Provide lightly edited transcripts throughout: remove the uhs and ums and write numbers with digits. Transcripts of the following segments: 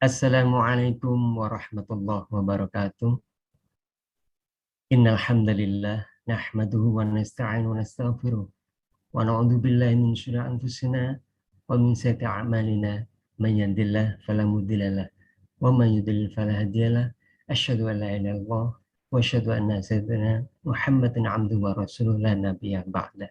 Assalamualaikum warahmatullahi wabarakatuh. Innal hamdalillah nahmaduhu wa nasta'inu wa nastaghfiruh wa na'udzu billahi min syururi anfusina wa min sayyiati a'malina may yahdihillahu fala mudilla lahu wa may yudlil fala hadiya lahu. Asyhadu an la ilaha illallah wa asyhadu anna sayyidina Muhammadan 'abduhu wa rasuluhu la nabiyya ba'da.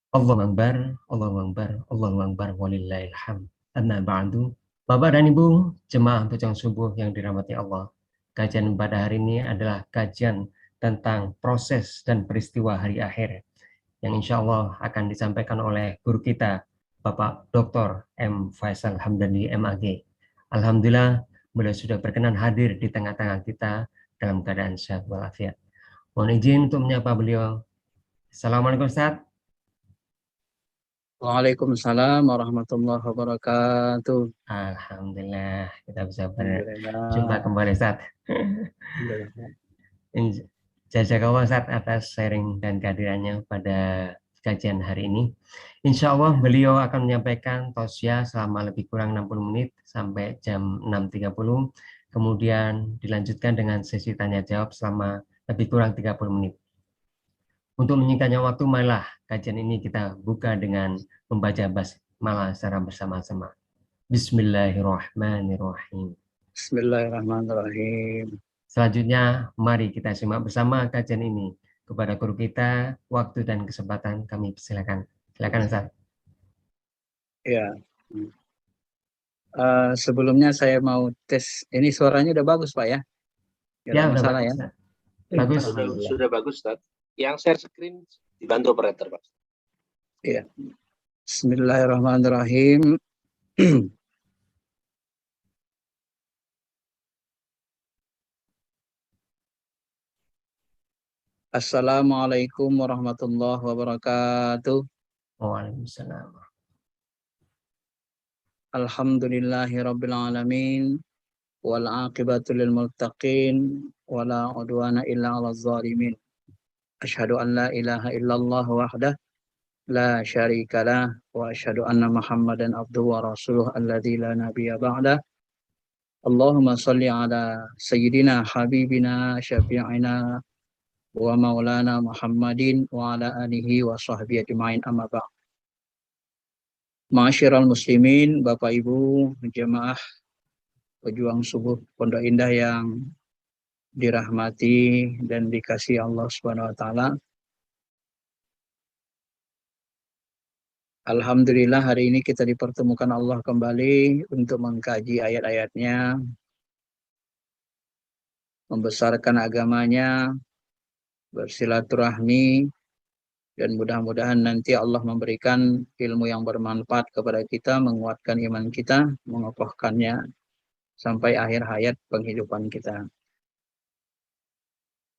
Allahu akbar, Allahu akbar, Allahu akbar walillahil hamd. Amma ba'du. Bapak dan Ibu, jemaah bujang subuh yang dirahmati Allah. Kajian pada hari ini adalah kajian tentang proses dan peristiwa hari akhir yang insya Allah akan disampaikan oleh guru kita, Bapak Dr. M. Faisal Hamdani MAG. Alhamdulillah, beliau sudah berkenan hadir di tengah-tengah kita dalam keadaan sehat walafiat. Mohon izin untuk menyapa beliau. Assalamualaikum Ustaz. Waalaikumsalam warahmatullahi wabarakatuh. Alhamdulillah kita bisa berjumpa Alhamdulillah. kembali Ustaz. Jazakallah Ustaz atas sharing dan kehadirannya pada kajian hari ini. Insya Allah beliau akan menyampaikan tausiah selama lebih kurang 60 menit sampai jam 6.30. Kemudian dilanjutkan dengan sesi tanya jawab selama lebih kurang 30 menit. Untuk menyingkatnya waktu, malah kajian ini kita buka dengan membaca basmalah secara bersama-sama. Bismillahirrahmanirrahim. Bismillahirrahmanirrahim. Selanjutnya, mari kita simak bersama kajian ini. Kepada guru kita, waktu dan kesempatan kami persilakan. Silakan Ustaz. Ya. Sebelumnya saya mau tes. Ini suaranya udah bagus Pak ya? Tidak Ya, ada udah masalah bagus, ya? Ustaz. Bagus. Sudah bagus, Ustaz. Yang share screen dibantu operator, Pak. Iya. Bismillahirrahmanirrahim. Assalamualaikum warahmatullahi wabarakatuh. Waalaikumsalam. Alhamdulillahirabbil alamin. Wal aqibatu lil muttaqin wala udwana illa 'alal zalimin. Asyhadu an la ilaha illallah wahdah la syarika lah wa asyhadu anna Muhammadan abduhu wa rasuluh alladzi la nabiyya ba'da. Allahumma shalli ala sayyidina habibina syafi'ina wa maulana Muhammadin wa ala alihi wa sahbihi ajma'in amma ba'd. Ma'asyiral muslimin, Bapak Ibu, jemaah pejuang subuh Pondok Indah yang dirahmati dan dikasihi Allah Subhanahu wa taala. Alhamdulillah hari ini kita dipertemukan Allah kembali untuk mengkaji ayat-ayatnya, membesarkan agamanya, bersilaturahmi, dan mudah-mudahan nanti Allah memberikan ilmu yang bermanfaat kepada kita, menguatkan iman kita, mengokohkannya sampai akhir hayat penghidupan kita.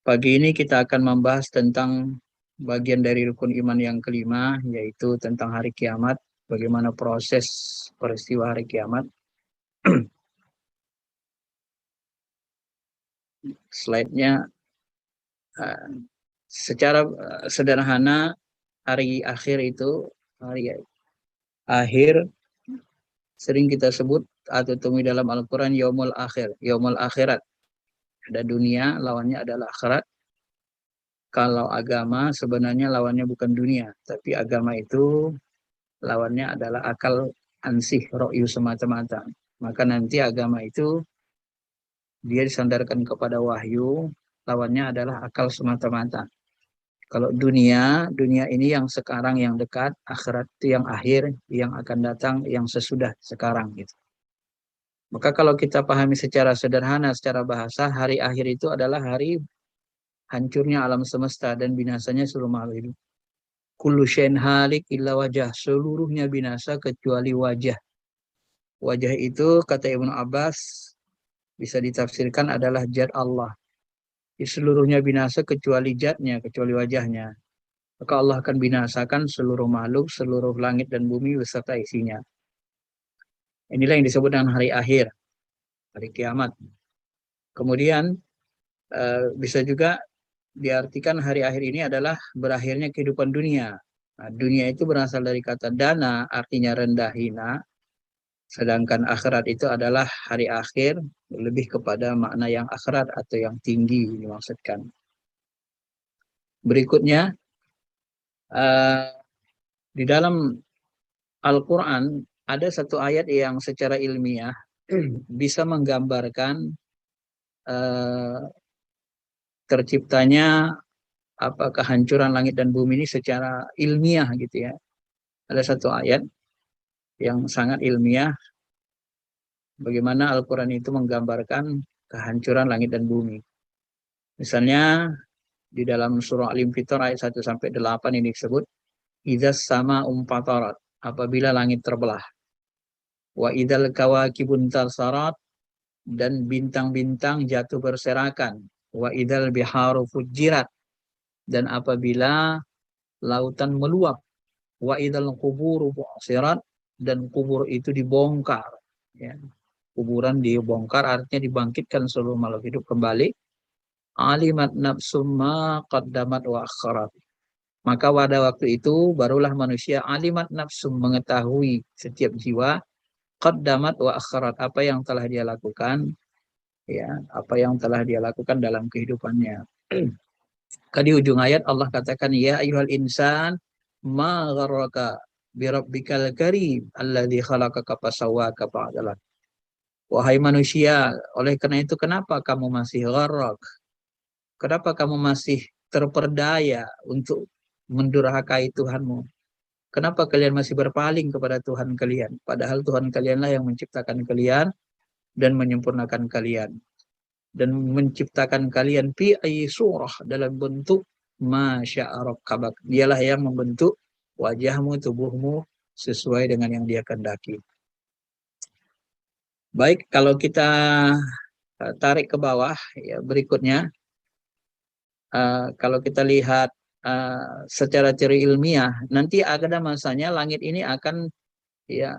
Pagi ini kita akan membahas tentang bagian dari rukun iman yang kelima, yaitu tentang hari kiamat, bagaimana proses peristiwa hari kiamat. Slide-nya secara sederhana, hari akhir itu, hari akhir sering kita sebut atau temui dalam Al-Quran yaumul akhir, yaumul akhirat. Ada dunia, lawannya adalah akhirat. Kalau agama sebenarnya lawannya bukan dunia, tapi agama itu lawannya adalah akal, ansih, ro'yu semata-mata. Maka nanti agama itu dia disandarkan kepada wahyu, lawannya adalah akal semata-mata. Kalau dunia ini yang sekarang, yang dekat, akhirat itu yang akhir, yang akan datang, yang sesudah sekarang gitu. Maka kalau kita pahami secara sederhana, secara bahasa, hari akhir itu adalah hari hancurnya alam semesta dan binasanya seluruh makhluk hidup. Kullu syai'in halik illa wajah, seluruhnya binasa kecuali wajah. Wajah itu kata Ibnu Abbas bisa ditafsirkan adalah zat Allah. Seluruhnya binasa kecuali zatnya, kecuali wajahnya. Maka Allah akan binasakan seluruh makhluk, seluruh langit dan bumi beserta isinya. Inilah yang disebut dengan hari akhir, hari kiamat. Kemudian bisa juga diartikan hari akhir ini adalah berakhirnya kehidupan dunia. Nah, dunia itu berasal dari kata dana, artinya rendah hina. Sedangkan akhirat itu adalah hari akhir, lebih kepada makna yang akhirat atau yang tinggi dimaksudkan. Berikutnya, di dalam Al-Quran ada satu ayat yang secara ilmiah bisa menggambarkan terciptanya kehancuran langit dan bumi ini secara ilmiah gitu ya. Ada satu ayat yang sangat ilmiah bagaimana Al-Quran itu menggambarkan kehancuran langit dan bumi. Misalnya di dalam surah Al-Infitar ayat 1-8 ini disebut idzas sama fatarat, apabila langit terbelah, wa idzal kawakibun tarsarat, dan bintang-bintang jatuh berserakan, wa idzal biharu fujirat, dan apabila lautan meluap, wa idzal quburu bu'sirat, dan kubur itu dibongkar ya. Kuburan dibongkar artinya dibangkitkan seluruh makhluk hidup kembali. Alimat nafsum ma qaddamat wa akharat, maka pada waktu itu barulah manusia alimat nafsum, mengetahui setiap jiwa, qaddamat wa akharat, apa yang telah dia lakukan ya, apa yang telah dia lakukan dalam kehidupannya. Di ujung ayat Allah katakan ya ayyuhal insan ma gharraka bi rabbikal karim alladzi khalaqaka fasawwaka fa'adalak. Wahai manusia, oleh karena itu kenapa kamu masih gharrak? Kenapa kamu masih terperdaya untuk mendurhakai Tuhanmu? Kenapa kalian masih berpaling kepada Tuhan kalian? Padahal Tuhan kalianlah yang menciptakan kalian dan menyempurnakan kalian. Dan menciptakan kalian fi ayyi surah, dalam bentuk masya'arokabak. Dialah yang membentuk wajahmu, tubuhmu sesuai dengan yang dia kehendaki. Baik, kalau kita tarik ke bawah ya, berikutnya kalau kita lihat secara teori ilmiah, nanti ada masanya langit ini akan ya,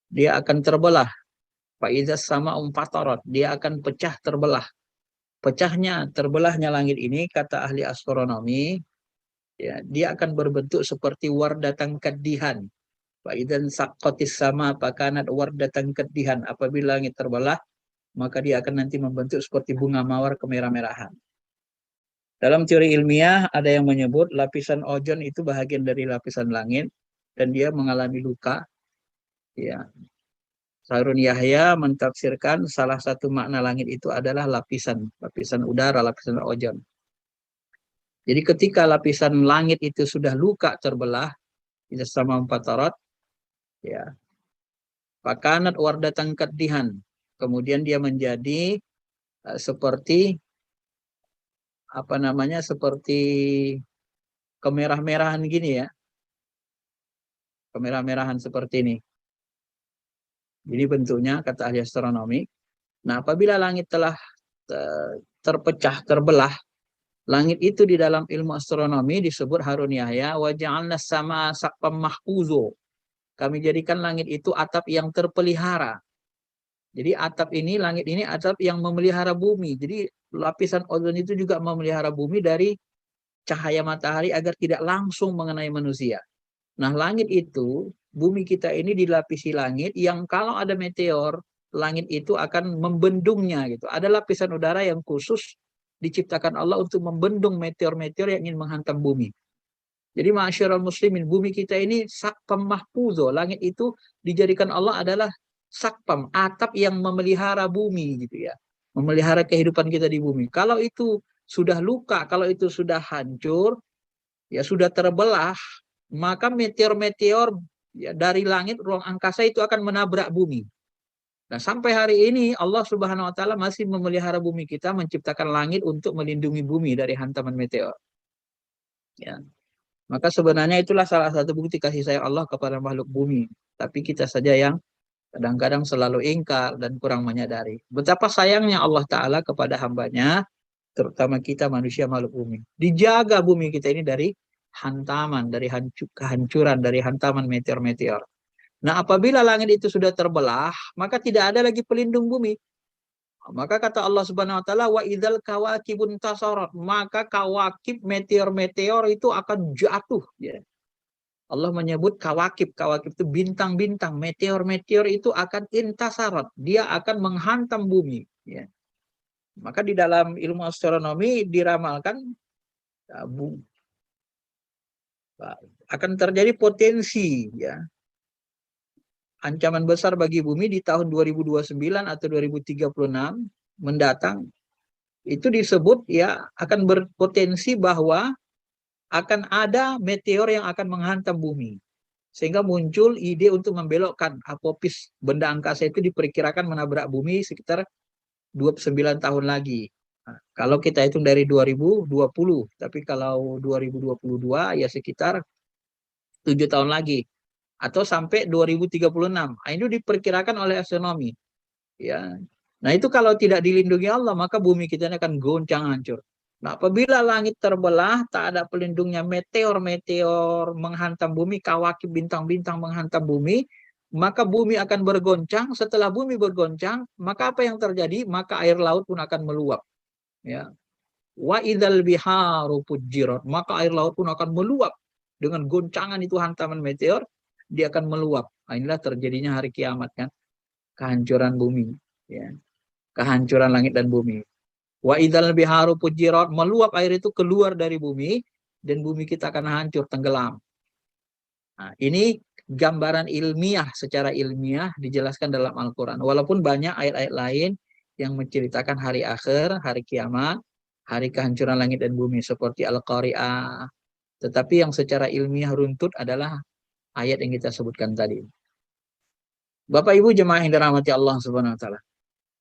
dia akan terbelah. Faizas sama fatarat, dia akan pecah terbelah. Terbelahnya langit ini, kata ahli astronomi ya, dia akan berbentuk seperti wardatan kadihan. Faidan saqqatis sama pakanat wardatan kadihan, apabila langit terbelah maka dia akan nanti membentuk seperti bunga mawar kemerah-merahan. Dalam teori ilmiah ada yang menyebut lapisan ozon itu bahagian dari lapisan langit dan dia mengalami luka. Ya. Harun Yahya mentafsirkan salah satu makna langit itu adalah lapisan udara, lapisan ozon. Jadi ketika lapisan langit itu sudah luka terbelah, itu sama fatarat, ya, pakanat wardatan kadihan, kemudian dia menjadi seperti seperti kemerah-merahan gini ya, kemerah-merahan seperti ini. Jadi bentuknya kata ahli astronomi. Nah, apabila langit telah terpecah, terbelah, langit itu di dalam ilmu astronomi disebut Harun Yahya wa ja'alna sama saqfam mahfuzo. Kami jadikan langit itu atap yang terpelihara. Jadi atap ini, langit ini atap yang memelihara bumi. Jadi lapisan ozon itu juga memelihara bumi dari cahaya matahari agar tidak langsung mengenai manusia. Nah, langit itu, bumi kita ini dilapisi langit yang kalau ada meteor, langit itu akan membendungnya gitu. Ada lapisan udara yang khusus diciptakan Allah untuk membendung meteor-meteor yang ingin menghantam bumi. Jadi ma'asyiral muslimin, bumi kita ini sakpam mahfuzo. Langit itu dijadikan Allah adalah sakpam, atap yang memelihara bumi gitu ya. Memelihara kehidupan kita di bumi. Kalau itu sudah luka, kalau itu sudah hancur, ya sudah terbelah, maka meteor-meteor ya, dari langit, ruang angkasa itu akan menabrak bumi. Nah, sampai hari ini Allah Subhanahu wa taala masih memelihara bumi kita, menciptakan langit untuk melindungi bumi dari hantaman meteor. Ya. Maka sebenarnya itulah salah satu bukti kasih sayang Allah kepada makhluk bumi. Tapi kita saja yang kadang-kadang selalu ingkar dan kurang menyadari betapa sayangnya Allah Ta'ala kepada hambanya, terutama kita manusia makhluk bumi. Dijaga bumi kita ini dari hantaman, dari kehancuran, dari hantaman meteor-meteor. Nah, apabila langit itu sudah terbelah, maka tidak ada lagi pelindung bumi. Maka kata Allah Subhanahu wa taala wa idzal kawakibun tasarat, maka kawakib, meteor-meteor itu akan jatuh ya. Allah menyebut kawakib. Kawakib itu bintang-bintang. Meteor-meteor itu akan intasarat. Dia akan menghantam bumi. Ya. Maka di dalam ilmu astronomi diramalkan akan terjadi potensi, ya, ancaman besar bagi bumi di tahun 2029 atau 2036 mendatang. Itu disebut, ya, akan berpotensi bahwa akan ada meteor yang akan menghantam bumi. Sehingga muncul ide untuk membelokkan apopis benda angkasa itu diperkirakan menabrak bumi sekitar 29 tahun lagi. Nah, kalau kita hitung dari 2020, tapi kalau 2022 ya sekitar 7 tahun lagi. Atau sampai 2036. Nah, itu diperkirakan oleh astronomi. Ya. Nah, itu kalau tidak dilindungi Allah, maka bumi kita ini akan goncang hancur. Nah, apabila langit terbelah, tak ada pelindungnya, meteor-meteor menghantam bumi, kawakib bintang-bintang menghantam bumi, maka bumi akan bergoncang. Setelah bumi bergoncang, maka apa yang terjadi? Maka air laut pun akan meluap. Ya. Wa idzal biharu fujirat, maka air laut pun akan meluap. Dengan goncangan itu hantaman meteor, dia akan meluap. Nah, inilah terjadinya hari kiamat, kan? Kehancuran bumi, ya. Kehancuran langit dan bumi. Wa idzal biharu fujirat, meluap air itu keluar dari bumi dan bumi kita akan hancur, tenggelam. Nah, ini gambaran ilmiah, secara ilmiah dijelaskan dalam Al-Qur'an. Walaupun banyak ayat-ayat lain yang menceritakan hari akhir, hari kiamat, hari kehancuran langit dan bumi seperti Al-Qari'ah. Tetapi yang secara ilmiah runtut adalah ayat yang kita sebutkan tadi. Bapak Ibu jemaah yang dirahmati Allah Subhanahu wa taala.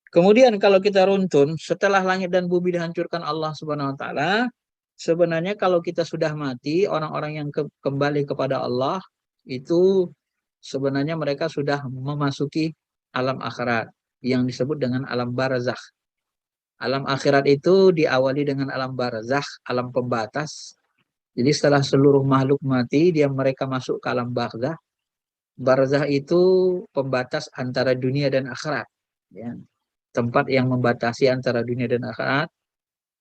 Kemudian kalau kita runtun, setelah langit dan bumi dihancurkan Allah Subhanahu wa taala, sebenarnya kalau kita sudah mati, orang-orang yang kembali kepada Allah itu sebenarnya mereka sudah memasuki alam akhirat yang disebut dengan alam barzakh. Alam akhirat itu diawali dengan alam barzakh, alam pembatas. Jadi setelah seluruh makhluk mati, mereka masuk ke alam barzakh. Barzakh itu pembatas antara dunia dan akhirat, ya. Tempat yang membatasi antara dunia dan akhirat.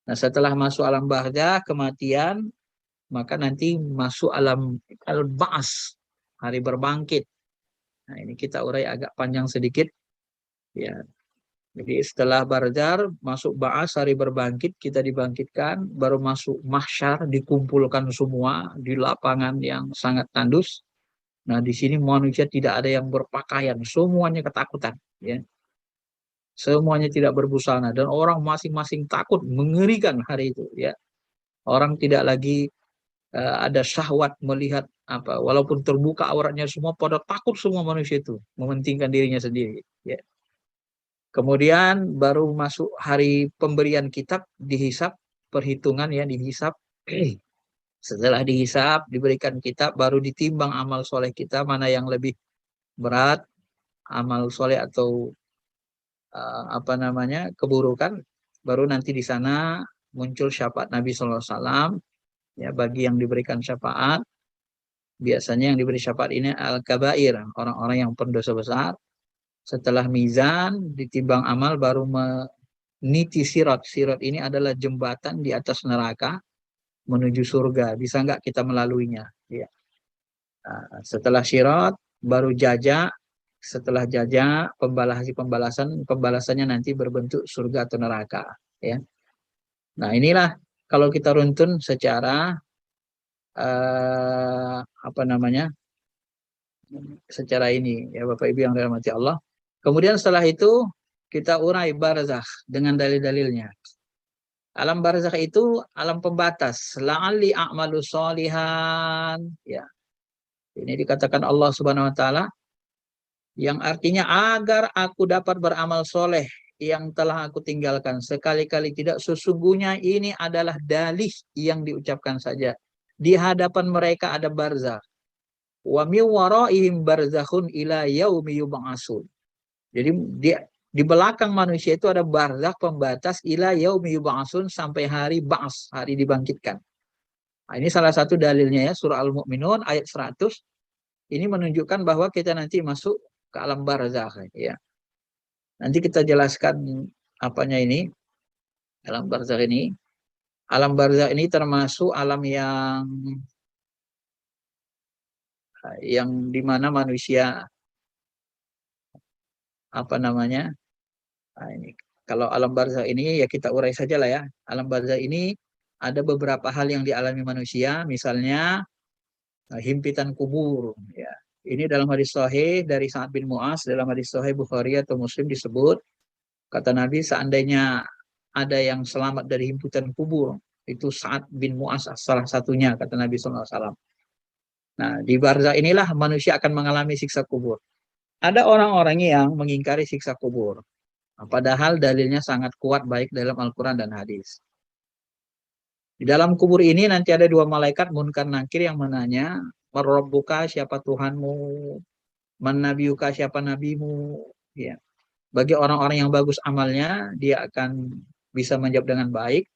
Nah, setelah masuk alam barzakh, kematian, maka nanti masuk alam al-ba'ats, hari berbangkit. Nah, ini kita urai agak panjang sedikit, ya. Jadi setelah barzakh, masuk ba'ats, hari berbangkit, kita dibangkitkan, baru masuk mahsyar, dikumpulkan semua di lapangan yang sangat tandus. Nah, di sini manusia tidak ada yang berpakaian, semuanya ketakutan, ya. Semuanya tidak berbusana dan orang masing-masing takut, mengerikan hari itu, ya. Orang tidak lagi ada syahwat melihat apa, walaupun terbuka auratnya semua, pada takut semua manusia itu, mementingkan dirinya sendiri, ya. Kemudian baru masuk hari pemberian kitab, dihisap, perhitungan, ya, dihisap. Setelah dihisap, diberikan kitab, baru ditimbang amal soleh kita, mana yang lebih berat, amal soleh atau keburukan. Baru nanti di sana muncul syafaat Nabi SAW, ya, bagi yang diberikan syafaat. Biasanya yang diberi syafaat ini al-kabair, orang-orang yang pendosa besar. Setelah mizan, ditimbang amal, baru meniti sirat. Sirat ini adalah jembatan di atas neraka menuju surga. Bisa nggak kita melaluinya? Ya. Nah, setelah sirat, baru jaza. Setelah jaza, pembalasannya nanti berbentuk surga atau neraka. Ya. Nah, inilah kalau kita runtun secara secara ini, ya Bapak Ibu yang dirahmati Allah. Kemudian setelah itu kita urai barzakh dengan dalil-dalilnya. Alam barzakh itu alam pembatas. La'alli a'malu sholihan, ya. Ini dikatakan Allah Subhanahu wa taala yang artinya agar aku dapat beramal soleh yang telah aku tinggalkan. Sekali-kali tidak, sesungguhnya ini adalah dalih yang diucapkan saja. Di hadapan mereka ada barzakh. Wa min waraihim barzakhun ila yaumi yub'atsun. Jadi di belakang manusia itu ada barzakh, pembatas, ila yaumi yub'atsun, sampai hari ba'ats, hari dibangkitkan. Nah, ini salah satu dalilnya, ya, surah Al-Mu'minun ayat 100. Ini menunjukkan bahwa kita nanti masuk ke alam barzakh, ya. Nanti kita jelaskan apanya ini, alam barzakh ini. Alam barzakh ini termasuk alam yang yang dimana manusia apa namanya, ini kalau alam barzah ini ya kita urai saja lah ya. Alam barzah ini ada beberapa hal yang dialami manusia, misalnya himpitan kubur. Ya. Ini dalam hadis sahih dari Sa'ad bin Mu'az, dalam hadis sahih Bukhari atau Muslim disebut, kata Nabi, seandainya ada yang selamat dari himpitan kubur, itu Sa'ad bin Mu'az salah satunya, kata Nabi SAW. Nah, di barzah inilah manusia akan mengalami siksa kubur. Ada orang-orang yang mengingkari siksa kubur. Padahal dalilnya sangat kuat baik dalam Al-Quran dan hadis. Di dalam kubur ini nanti ada dua malaikat Munkar Nakir yang menanya, "Marrabbuka, siapa Tuhanmu? Man nabiyuka, siapa nabimu?" Ya. Bagi orang-orang yang bagus amalnya, dia akan bisa menjawab dengan baik.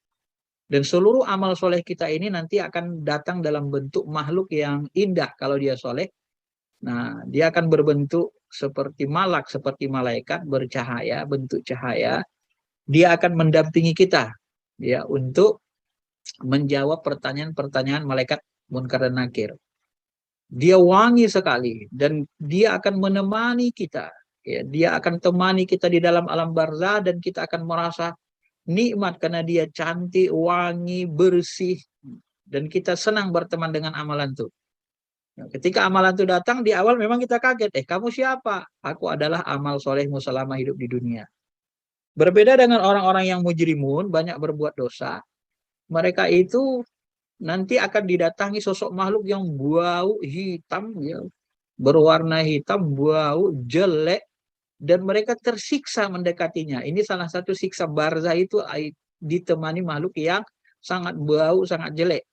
Dan seluruh amal soleh kita ini nanti akan datang dalam bentuk makhluk yang indah kalau dia soleh. Nah, dia akan berbentuk seperti malak, seperti malaikat, bercahaya, bentuk cahaya. Dia akan mendampingi kita ya untuk menjawab pertanyaan-pertanyaan malaikat Munkar dan Nakir. Dia wangi sekali dan dia akan menemani kita. Ya, dia akan temani kita di dalam alam barzah dan kita akan merasa nikmat karena dia cantik, wangi, bersih, dan kita senang berteman dengan amalan itu. Nah, ketika amalan itu datang di awal memang kita kaget, kamu siapa? Aku adalah amal solehmu selama hidup di dunia. Berbeda dengan orang-orang yang mujrimun, banyak berbuat dosa, mereka itu nanti akan didatangi sosok makhluk yang bau hitam, ya, berwarna hitam, bau jelek, dan mereka tersiksa mendekatinya. Ini salah satu siksa barzah itu ditemani makhluk yang sangat bau, sangat jelek.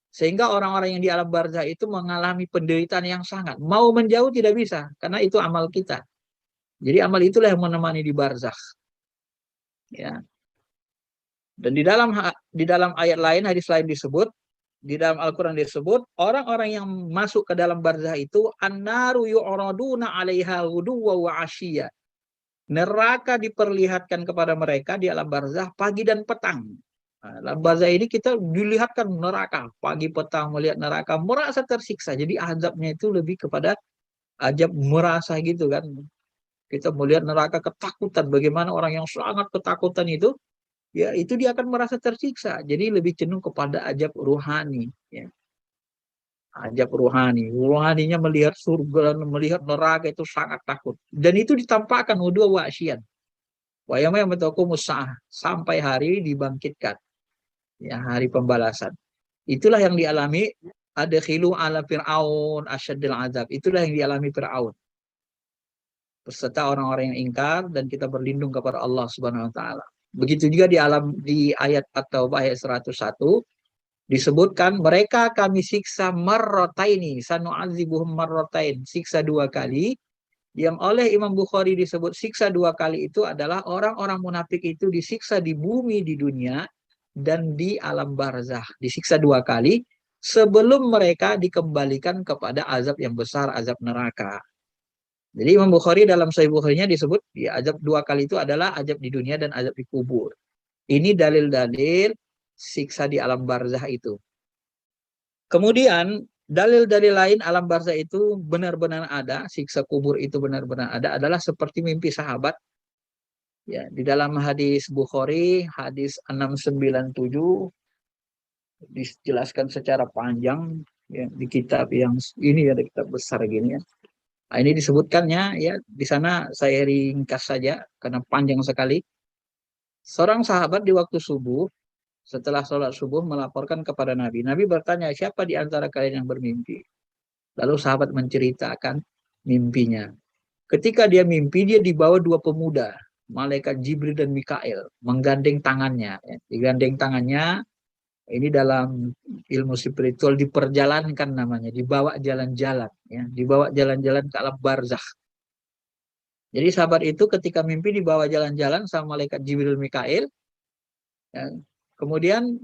Sehingga orang-orang yang di alam barzah itu mengalami penderitaan yang sangat. Mau menjauh tidak bisa, karena itu amal kita. Jadi amal itulah yang menemani di barzah. Ya. Dan di dalam ayat lain, hadis lain disebut, di dalam Al-Quran disebut, orang-orang yang masuk ke dalam barzah itu, an-naru yu'raduna 'alaiha ghuduwwan wa 'ashiyya. Neraka diperlihatkan kepada mereka di alam barzah pagi dan petang. Nah, dalam barzah ini kita dilihatkan neraka pagi petang, melihat neraka, merasa tersiksa. Jadi azabnya itu lebih kepada azab merasa gitu kan. Kita melihat neraka ketakutan, bagaimana orang yang sangat ketakutan itu, ya itu dia akan merasa tersiksa. Jadi lebih cenderung kepada azab ruhani. Ya. Azab ruhani. Ruhaninya melihat surga, melihat neraka itu sangat takut. Dan itu ditampakkan udwa wa'asyian. Wa yawma yaqumus sa'ah, sampai hari dibangkitkan. Ya, hari pembalasan. Itulah yang dialami adkhilu ala fir'aun asyaddil azab. Itulah yang dialami Fir'aun. Beserta orang-orang yang ingkar, dan kita berlindung kepada Allah Subhanahu wa taala. Begitu juga di ayat At-Taubah ayat 101 disebutkan, mereka kami siksa marrataini, sanu'adzibuhum marratain, siksa dua kali. Yang oleh Imam Bukhari disebut siksa dua kali itu adalah orang-orang munafik itu disiksa di bumi di dunia dan di alam barzah, disiksa dua kali sebelum mereka dikembalikan kepada azab yang besar, azab neraka. Jadi Imam Bukhari dalam Sahih Bukhari-nya disebut ya, azab dua kali itu adalah azab di dunia dan azab di kubur. Ini dalil-dalil siksa di alam barzah itu. Kemudian dalil-dalil lain alam barzah itu benar-benar ada, siksa kubur itu benar-benar ada, adalah seperti mimpi sahabat. Ya, di dalam hadis Bukhari, hadis 697 dijelaskan secara panjang ya, di kitab yang ini, ada kitab besar gini ya. Nah, ini disebutkannya ya, di sana saya ringkas saja karena panjang sekali. Seorang sahabat di waktu subuh, setelah sholat subuh melaporkan kepada Nabi. Nabi bertanya, siapa di antara kalian yang bermimpi? Lalu sahabat menceritakan mimpinya. Ketika dia mimpi, dia dibawa dua pemuda, malaikat Jibril dan Mikail, menggandeng tangannya. Ya. Digandeng tangannya, ini dalam ilmu spiritual diperjalankan namanya, dibawa jalan-jalan. Ya. Dibawa jalan-jalan ke alam barzakh. Jadi sahabat itu ketika mimpi dibawa jalan-jalan sama malaikat Jibril dan Mikail. Ya. Kemudian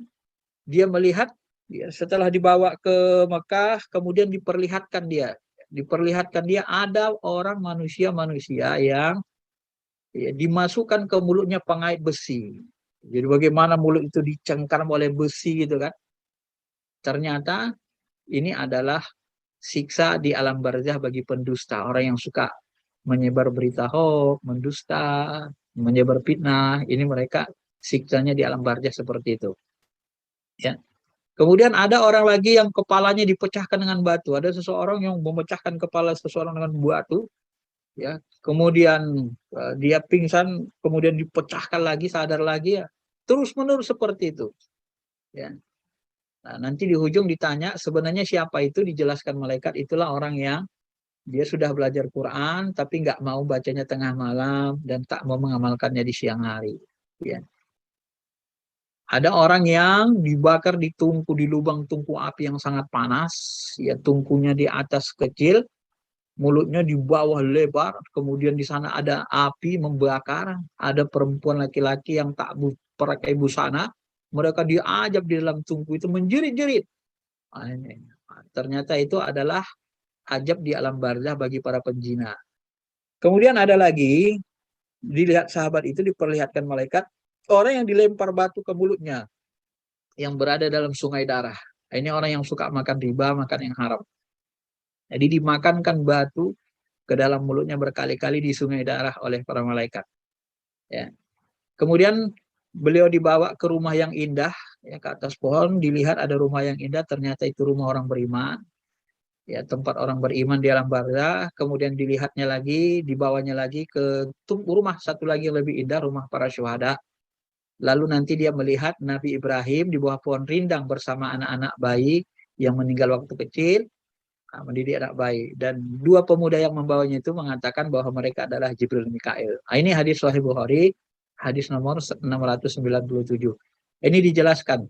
dia melihat, ya, setelah dibawa ke Mekah, kemudian diperlihatkan dia ada orang manusia yang ya, dimasukkan ke mulutnya pengait besi. Jadi bagaimana mulut itu dicengkram oleh besi gitu kan. Ternyata ini adalah siksa di alam barzah bagi pendusta, orang yang suka menyebar berita hoax, mendusta, menyebar fitnah, ini mereka siksanya di alam barzah seperti itu. Ya. Kemudian ada orang lagi yang kepalanya dipecahkan dengan batu. Ada seseorang yang memecahkan kepala seseorang dengan batu, ya. Kemudian dia pingsan, kemudian dipecahkan lagi, sadar lagi, ya. Terus menerus seperti itu. Ya. Nah, nanti di ujung ditanya sebenarnya siapa itu, dijelaskan malaikat itulah orang yang dia sudah belajar Quran tapi nggak mau bacanya tengah malam dan tak mau mengamalkannya di siang hari. Ya. Ada orang yang dibakar di tungku, di lubang tungku api yang sangat panas, ya tungkunya di atas kecil, mulutnya di bawah lebar, kemudian di sana ada api membakar, ada perempuan laki-laki yang tak pakai busana, mereka diajak di dalam tungku itu menjerit-jerit. Ternyata itu adalah ajab di alam barzah bagi para penjina. Kemudian ada lagi, dilihat sahabat itu diperlihatkan malaikat, orang yang dilempar batu ke mulutnya, yang berada dalam sungai darah. Ini orang yang suka makan riba, makan yang haram. Jadi dimakankan batu ke dalam mulutnya berkali-kali di sungai darah oleh para malaikat. Ya. Kemudian beliau dibawa ke rumah yang indah, ya, ke atas pohon, dilihat ada rumah yang indah, ternyata itu rumah orang beriman. Ya, tempat orang beriman di alam barzah. Kemudian dilihatnya lagi, dibawanya lagi ke rumah satu lagi yang lebih indah, rumah para syuhada. Lalu nanti dia melihat Nabi Ibrahim di bawah pohon rindang bersama anak-anak bayi yang meninggal waktu kecil, mendidik anak bayi. Dan dua pemuda yang membawanya itu mengatakan bahwa mereka adalah Jibril Mikail. Ini hadis Sahih Bukhari, hadis nomor 697. Ini dijelaskan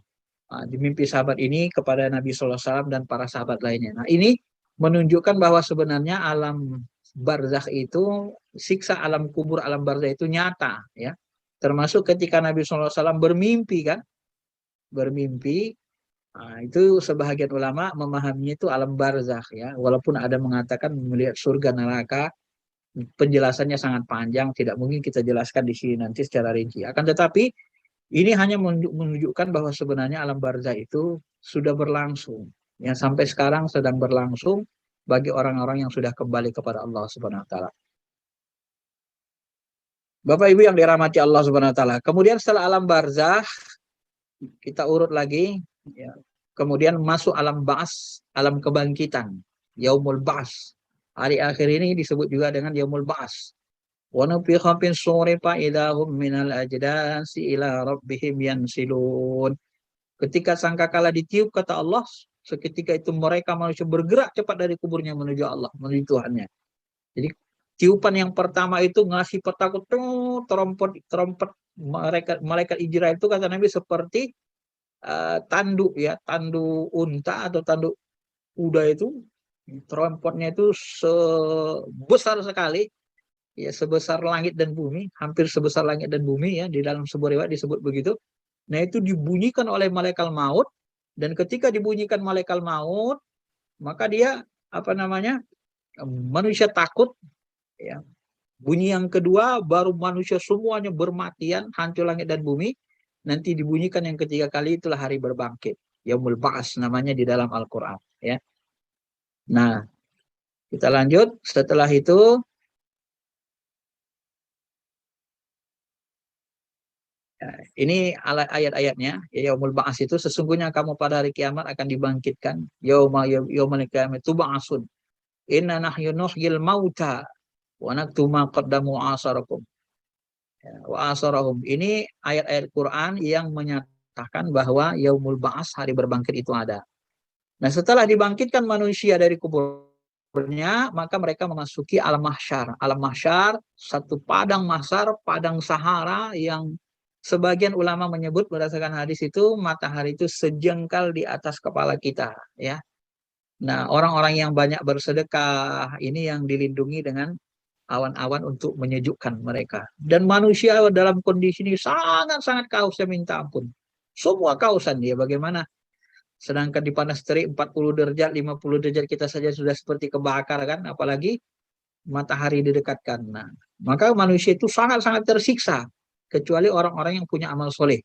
di mimpi sahabat ini kepada Nabi SAW dan para sahabat lainnya. Nah, ini menunjukkan bahwa sebenarnya alam barzakh itu, siksa alam kubur, alam barzakh itu nyata, ya. Termasuk ketika Nabi SAW bermimpi, kan, bermimpi. Nah, itu sebahagian ulama memahaminya itu alam barzakh, ya. Walaupun ada mengatakan melihat surga neraka, penjelasannya sangat panjang, tidak mungkin kita jelaskan di sini nanti secara rinci. Akan tetapi ini hanya menunjukkan bahwa sebenarnya alam barzakh itu sudah berlangsung, yang sampai sekarang sedang berlangsung bagi orang-orang yang sudah kembali kepada Allah Subhanahu wa taala. Bapak Ibu yang dirahmati Allah Subhanahu wa taala. Kemudian setelah alam barzakh kita urut lagi, ya. Kemudian masuk alam ba'ats, alam kebangkitan, yaumul ba'ats. Hari akhir ini disebut juga dengan yaumul ba'ats. Wa nufikha fis suri fa idahum minal ajdasi ila rabbihim yansilun. Ketika sangkakala ditiup, kata Allah, seketika itu mereka manusia bergerak cepat dari kuburnya menuju Allah, menuju Tuhannya. Jadi tiupan yang pertama itu ngasih petakut, trompet malaikat Ijrail itu kata Nabi seperti tanduk, ya, tanduk unta atau tanduk kuda itu, trompetnya itu sebesar sekali, ya, sebesar langit dan bumi, hampir sebesar langit dan bumi, ya, di dalam sebuah riwayat disebut begitu. Nah, itu dibunyikan oleh malaikat maut, dan ketika dibunyikan malaikat maut, maka dia manusia takut, ya. Bunyi yang kedua baru manusia semuanya bermatian, hancur langit dan bumi. Nanti dibunyikan yang ketiga kali, itulah hari berbangkit, yaumul ba'ats namanya di dalam Al-Qur'an, ya. Nah, kita lanjut. Setelah itu ini ayat-ayatnya, ya, yaumul ba'ats itu sesungguhnya kamu pada hari kiamat akan dibangkitkan. Yaumul qiyamah tub'atsun. Inna nahyu nuhyil mauta wa naktubu ma qaddamu asarakum. Wa asarahum. Ini ayat-ayat Quran yang menyatakan bahwa yaumul ba'ats, hari berbangkit itu ada. Nah, setelah dibangkitkan manusia dari kuburnya, maka mereka memasuki alam mahsyar. Alam mahsyar, satu padang mahsyar, padang Sahara yang sebagian ulama menyebut berdasarkan hadis itu matahari itu sejengkal di atas kepala kita, ya. Nah, orang-orang yang banyak bersedekah ini yang dilindungi dengan awan-awan untuk menyejukkan mereka. Dan manusia dalam kondisi ini sangat-sangat kausnya minta ampun. Semua kausan dia, bagaimana? Sedangkan di panas terik 40 derajat, 50 derajat kita saja sudah seperti kebakar, kan? Apalagi matahari didekatkan. Nah, maka manusia itu sangat-sangat tersiksa. Kecuali orang-orang yang punya amal soleh.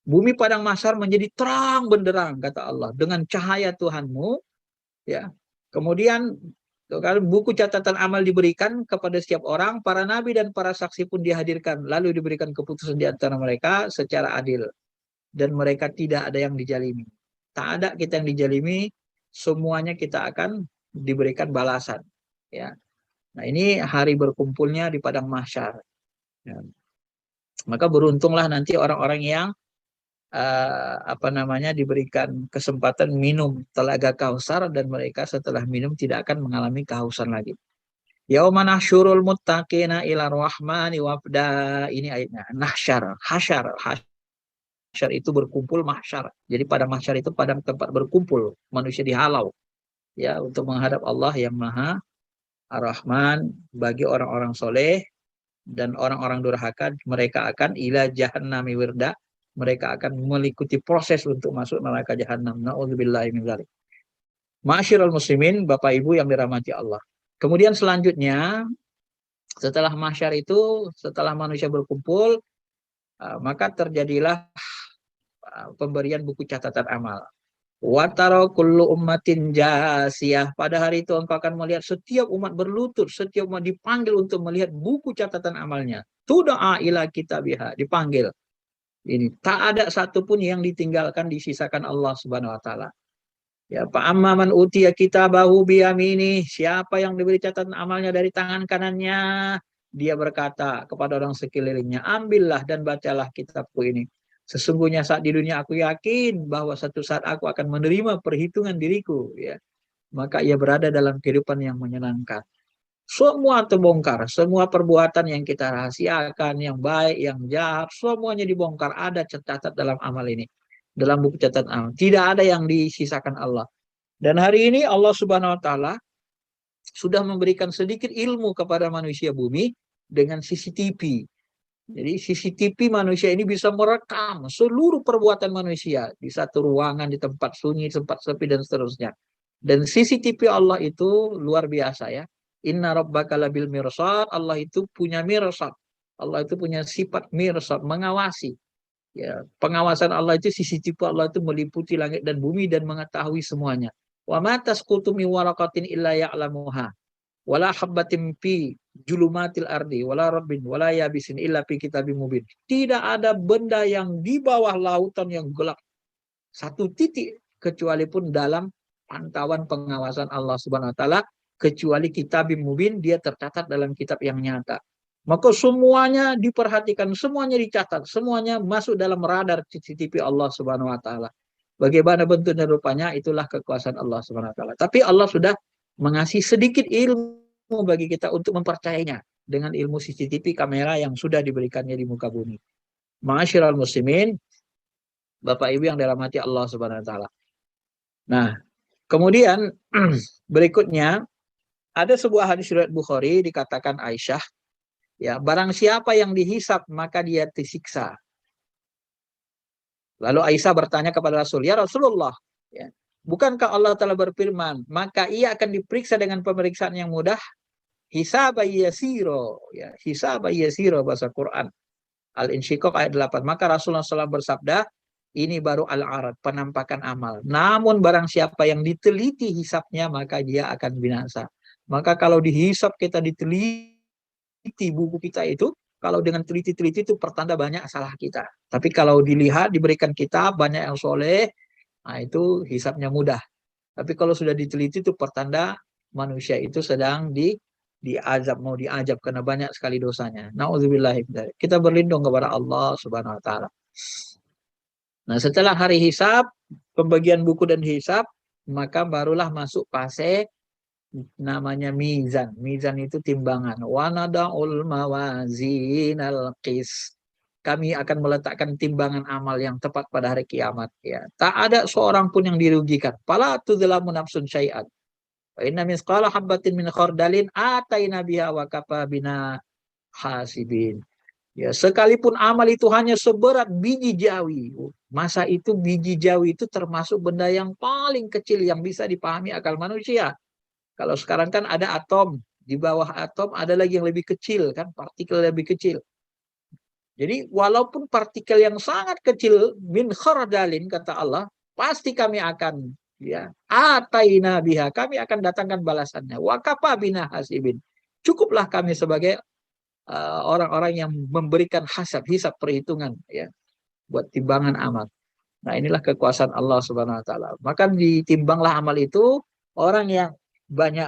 Bumi padang mahsyar menjadi terang benderang, kata Allah, dengan cahaya Tuhanmu, ya. Kemudian buku catatan amal diberikan kepada setiap orang, para nabi dan para saksi pun dihadirkan, lalu diberikan keputusan di antara mereka secara adil, dan mereka tidak ada yang dijalimi. Tak ada kita yang dijalimi, semuanya kita akan diberikan balasan. Ya. Nah, ini hari berkumpulnya di padang mahsyar. Ya. Maka beruntunglah nanti orang-orang yang diberikan kesempatan minum telaga Kausar, dan mereka setelah minum tidak akan mengalami kehausan lagi. Yauma nahsyurul muttaqina ila rahmani wafda. Ini ayatnya. Nahsyar, hasyar itu berkumpul, mahsyar. Jadi padang mahsyar itu padang tempat berkumpul manusia dihalau ya untuk menghadap Allah yang Maha Ar-Rahman. Bagi orang-orang soleh dan orang-orang durhaka, mereka akan ila jahannami wirda. Mereka akan mengikuti proses untuk masuk neraka jahanam. Na'udzubillahi min dzalik. Ma'asyiral muslimin, Bapak Ibu yang dirahmati Allah. Kemudian selanjutnya, setelah mahsyar itu, setelah manusia berkumpul, maka terjadilah pemberian buku catatan amal. Wataro kullu ummatin jasiyah. Pada hari itu engkau akan melihat setiap umat berlutut, setiap umat dipanggil untuk melihat buku catatan amalnya. Tuda'a ila kitabiha, dipanggil. Ini tak ada satupun yang ditinggalkan, disisakan Allah Subhanahu wa taala. Ya, Pak Amman utiya kitabahu biyamini, siapa yang diberi catatan amalnya dari tangan kanannya, dia berkata kepada orang sekelilingnya, ambillah dan bacalah kitabku ini. Sesungguhnya saat di dunia aku yakin bahwa satu saat aku akan menerima perhitungan diriku, ya. Maka ia berada dalam kehidupan yang menyenangkan. Semua terbongkar, semua perbuatan yang kita rahasiakan, yang baik, yang jahat, semuanya dibongkar. Ada tercatat dalam amal ini, dalam buku catatan amal. Tidak ada yang disisakan Allah. Dan hari ini Allah Subhanahu wa taala sudah memberikan sedikit ilmu kepada manusia bumi dengan CCTV. Jadi CCTV manusia ini bisa merekam seluruh perbuatan manusia di satu ruangan, di tempat sunyi, tempat sepi, dan seterusnya. Dan CCTV Allah itu luar biasa ya. Inna rabbaka labil mirsad. Allah itu punya mirsad. Allah itu punya sifat mirsad, mengawasi. Ya, pengawasan Allah itu, CCTV Allah itu meliputi langit dan bumi dan mengetahui semuanya. Wa ma tasqutu min waraqatin illa ya'lamuha. Wala habbatin fi julumatil ardi wala rabbin wala yabisin illa fi kitabim mubin. Tidak ada benda yang di bawah lautan yang gelap satu titik kecuali pun dalam pantauan pengawasan Allah Subhanahu wa taala, kecuali kitabim mubin, dia tercatat dalam kitab yang nyata. Maka semuanya diperhatikan, semuanya dicatat, semuanya masuk dalam radar CCTV Allah Subhanahu wa taala. Bagaimana bentuknya rupanya, itulah kekuasaan Allah Subhanahu wa taala. Tapi Allah sudah mengasih sedikit ilmu bagi kita untuk mempercayainya dengan ilmu CCTV kamera yang sudah diberikannya di muka bumi. Ma'asyiral muslimin, Bapak Ibu yang dirahmati Allah Subhanahu wa taala. Nah, kemudian berikutnya ada sebuah hadis riwayat Bukhari, dikatakan Aisyah, ya, barang siapa yang dihisap maka dia disiksa. Lalu Aisyah bertanya kepada Rasul, ya Rasulullah, ya, bukankah Allah telah berfirman, maka ia akan diperiksa dengan pemeriksaan yang mudah, hisaba yasiro, ya, hisaba yasiro bahasa Quran. Al-Insyiqaq ayat 8. Maka Rasulullah SAW bersabda, ini baru al-arad, penampakan amal. Namun barang siapa yang diteliti hisapnya, maka dia akan binasa. Maka kalau dihisap kita diteliti buku kita itu, kalau dengan teliti-teliti itu pertanda banyak salah kita. Tapi kalau dilihat, diberikan kitab, banyak yang soleh, nah itu hisapnya mudah. Tapi kalau sudah diteliti itu pertanda manusia itu sedang diazab, mau diazab karena banyak sekali dosanya. Nauzubillah. Kita berlindung kepada Allah Subhanahu wa taala. Nah, setelah hari hisab, pembagian buku dan hisab, maka barulah masuk fase namanya mizan. Mizan itu timbangan. Wa nada'ul mawazinal qis. Kami akan meletakkan timbangan amal yang tepat pada hari kiamat, ya. Tak ada seorang pun yang dirugikan. Fala tudzlamu nafsun syai'an. Wa inna misqala habbatin min khardalin ataina biha wa kafa bina hasibin. Ya, sekalipun amal itu hanya seberat biji jawi. Masa itu biji jawi itu termasuk benda yang paling kecil yang bisa dipahami akal manusia. Kalau sekarang kan ada atom, di bawah atom ada lagi yang lebih kecil kan, partikel lebih kecil. Jadi walaupun partikel yang sangat kecil min khardalin, kata Allah, pasti kami akan ya, ataina biha, kami akan datangkan balasannya. Wa kafa bina hasibin, cukuplah kami sebagai orang-orang yang memberikan hisab perhitungan, ya, buat timbangan amal. Nah, inilah kekuasaan Allah Subhanahu wa taala. Maka ditimbanglah amal itu, orang yang banyak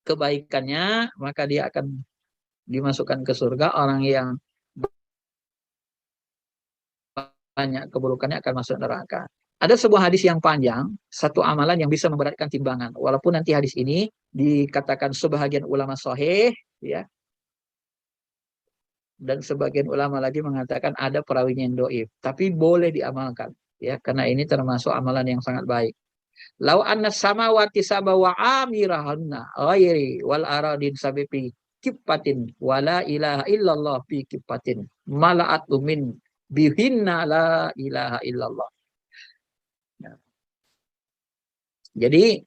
kebaikannya maka dia akan dimasukkan ke surga, orang yang banyak keburukannya akan masuk neraka. Ada sebuah hadis yang panjang, satu amalan yang bisa memberatkan timbangan. Walaupun nanti hadis ini dikatakan sebahagian ulama sahih, ya, dan sebagian ulama lagi mengatakan ada perawinya yang doif, tapi boleh diamalkan, ya, karena ini termasuk amalan yang sangat baik. Lau anna samawati sabawa amirahanna ghairi wal aradin sabipi kipatin wala ilaha illallah fi kipatin mala'at min bihinna la ilaha illallah. Ya. Jadi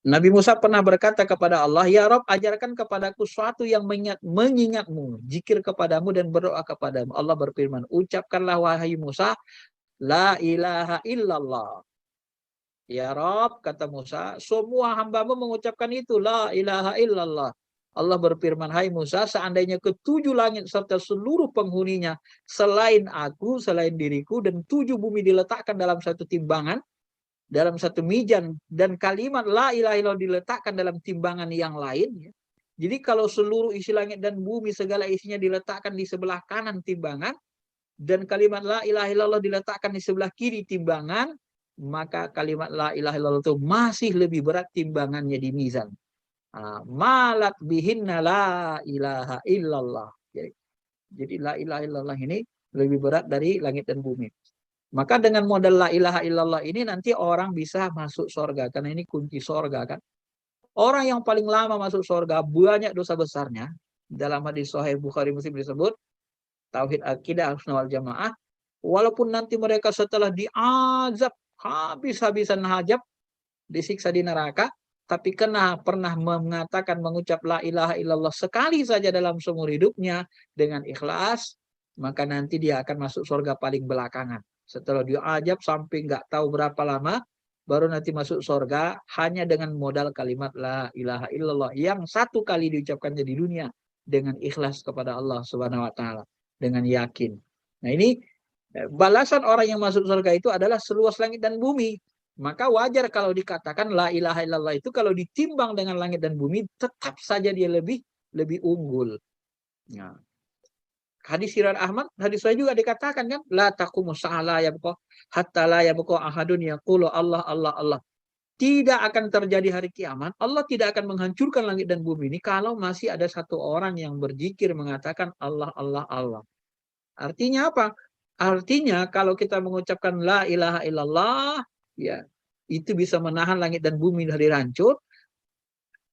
Nabi Musa pernah berkata kepada Allah, ya Rob, ajarkan kepadaku suatu yang mengingatmu, zikir kepadamu dan berdoa kepadamu. Allah berfirman, ucapkanlah wahai Musa, la ilaha illallah. Ya Rob, kata Musa, semua hambamu mengucapkan itu, la ilaha illallah. Allah berfirman, hai Musa, seandainya ketujuh langit serta seluruh penghuninya selain aku, selain diriku, dan tujuh bumi diletakkan dalam satu timbangan, dalam satu mizan, dan kalimat la ilaha illallah diletakkan dalam timbangan yang lain. Jadi kalau seluruh isi langit dan bumi segala isinya diletakkan di sebelah kanan timbangan, dan kalimat la ilaha illallah diletakkan di sebelah kiri timbangan, maka kalimat la ilaha illallah itu masih lebih berat timbangannya di mizan. Malat bihinna la ilaha illallah. Jadi la ilaha illallah ini lebih berat dari langit dan bumi. Maka dengan modal la ilaha illallah ini nanti orang bisa masuk surga, karena ini kunci surga kan. Orang yang paling lama masuk surga banyak dosa besarnya. Dalam hadis Sahih Bukhari Muslim disebut tauhid akidah Ahlussunnah wal Jamaah, walaupun nanti mereka setelah diazab habis-habisan hajab, disiksa di neraka, tapi pernah mengatakan mengucap la ilaha illallah sekali saja dalam seumur hidupnya dengan ikhlas, maka nanti dia akan masuk surga paling belakangan. Setelah diazab sampai nggak tahu berapa lama, baru nanti masuk surga hanya dengan modal kalimat la ilaha illallah yang satu kali diucapkannya di dunia dengan ikhlas kepada Allah Subhanahu wa taala, dengan yakin. Nah, ini balasan orang yang masuk surga itu adalah seluas langit dan bumi. Maka wajar kalau dikatakan la ilaha illallah itu kalau ditimbang dengan langit dan bumi tetap saja dia lebih unggul. Nah, hadis Sirat Ahmad, hadis saya juga dikatakan kan, la taqumu sa'ala yabqa hatta la yabqa ahadun yaqulu Allah Allah Allah. Tidak akan terjadi hari kiamat, Allah tidak akan menghancurkan langit dan bumi ini kalau masih ada satu orang yang berzikir mengatakan Allah Allah Allah. Artinya apa? Artinya kalau kita mengucapkan la ilaha illallah, ya, itu bisa menahan langit dan bumi dari hancur.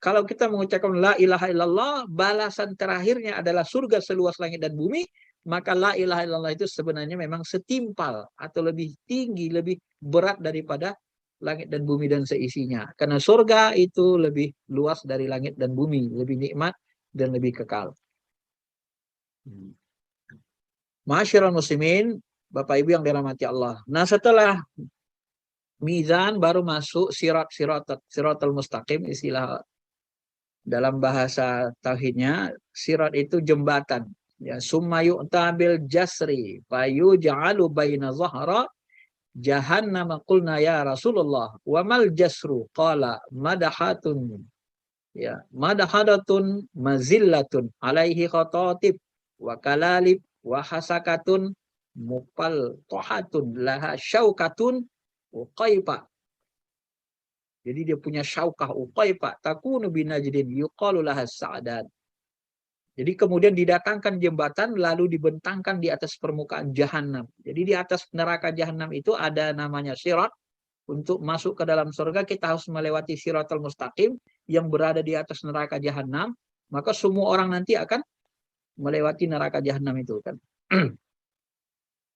Kalau kita mengucapkan la ilaha illallah, balasan terakhirnya adalah surga seluas langit dan bumi, maka la ilaha illallah itu sebenarnya memang setimpal atau lebih tinggi, lebih berat daripada langit dan bumi dan seisinya. Karena surga itu lebih luas dari langit dan bumi, lebih nikmat dan lebih kekal. Ma'asyiral muslimin, Bapak Ibu yang dirahmati Allah. Nah, setelah mizan baru masuk siratal mustaqim, istilah dalam bahasa tauhidnya, sirat itu jembatan. Ya, summa yu'tabil jasri fayuj'alu baina zahra jahannam, qulna ya Rasulullah wa mal jasru qala madahatun, ya, madahadatun mazillatun alaihi khatatib wa kalalib wa hasakatun mupal tohatun laha syaukatun uqaipa. Jadi dia punya syaukah uqaipa takunu binajdin yuqalu laha sa'dan. Jadi kemudian didatangkan jembatan lalu dibentangkan di atas permukaan jahanam. Jadi di atas neraka jahanam itu ada namanya sirat. Untuk masuk ke dalam surga kita harus melewati siratal mustaqim yang berada di atas neraka jahanam. Maka semua orang nanti akan melewati neraka jahanam itu kan.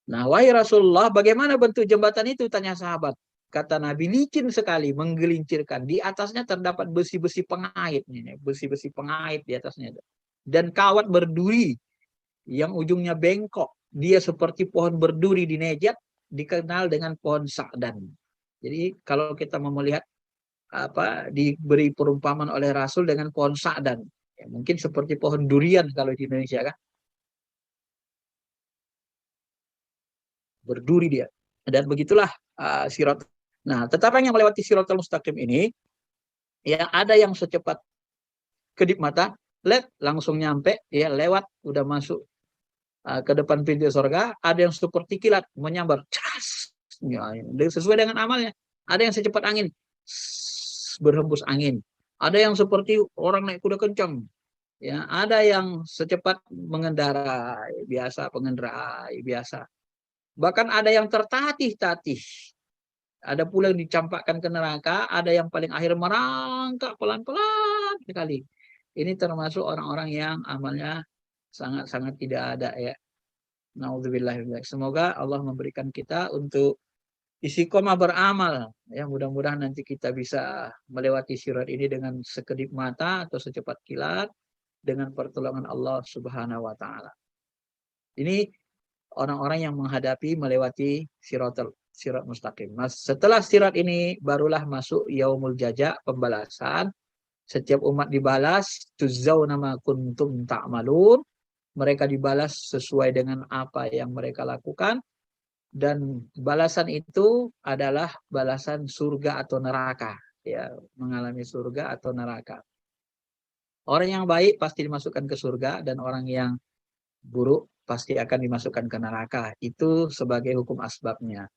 Nah, wahai Rasulullah, bagaimana bentuk jembatan itu? Tanya sahabat. Kata Nabi, licin sekali, menggelincirkan. Di atasnya terdapat besi-besi pengait. Besi-besi pengait di atasnya. Dan kawat berduri yang ujungnya bengkok. Dia seperti pohon berduri di Najd, dikenal dengan pohon sa'dan. Jadi kalau kita mau melihat diberi perumpamaan oleh Rasul dengan pohon sa'dan, ya, mungkin seperti pohon durian kalau di Indonesia kan, berduri dia. Dan begitulah sirat. Nah, tetapi yang melewati siratal mustaqim ini, ya ada yang secepat kedip mata, langsung nyampe, ya lewat, udah masuk ke depan pintu surga. Ada yang seperti kilat menyambar, ceras, ya, sesuai dengan amalnya. Ada yang secepat angin, berhembus angin. Ada yang seperti orang naik kuda kencang, ya. Ada yang secepat mengendarai biasa, pengendarai biasa. Bahkan ada yang tertatih-tatih. Ada pula yang dicampakkan ke neraka, ada yang paling akhir merangkak pelan-pelan sekali. Ini termasuk orang-orang yang amalnya sangat-sangat tidak ada, ya. Nauzubillah. Semoga Allah memberikan kita untuk istiqomah beramal, ya. Mudah-mudahan nanti kita bisa melewati sirat ini dengan sekedip mata atau secepat kilat dengan pertolongan Allah Subhanahu wa taala. Ini orang-orang yang menghadapi melewati sirat mustaqim. Mas, setelah sirat ini barulah masuk yaumul jaza, pembalasan. Setiap umat dibalas, tuzzauna ma kuntum ta'malun. Mereka dibalas sesuai dengan apa yang mereka lakukan, dan balasan itu adalah balasan surga atau neraka, ya, mengalami surga atau neraka. Orang yang baik pasti dimasukkan ke surga, dan orang yang buruk pasti akan dimasukkan ke neraka. Itu sebagai hukum asbabnya.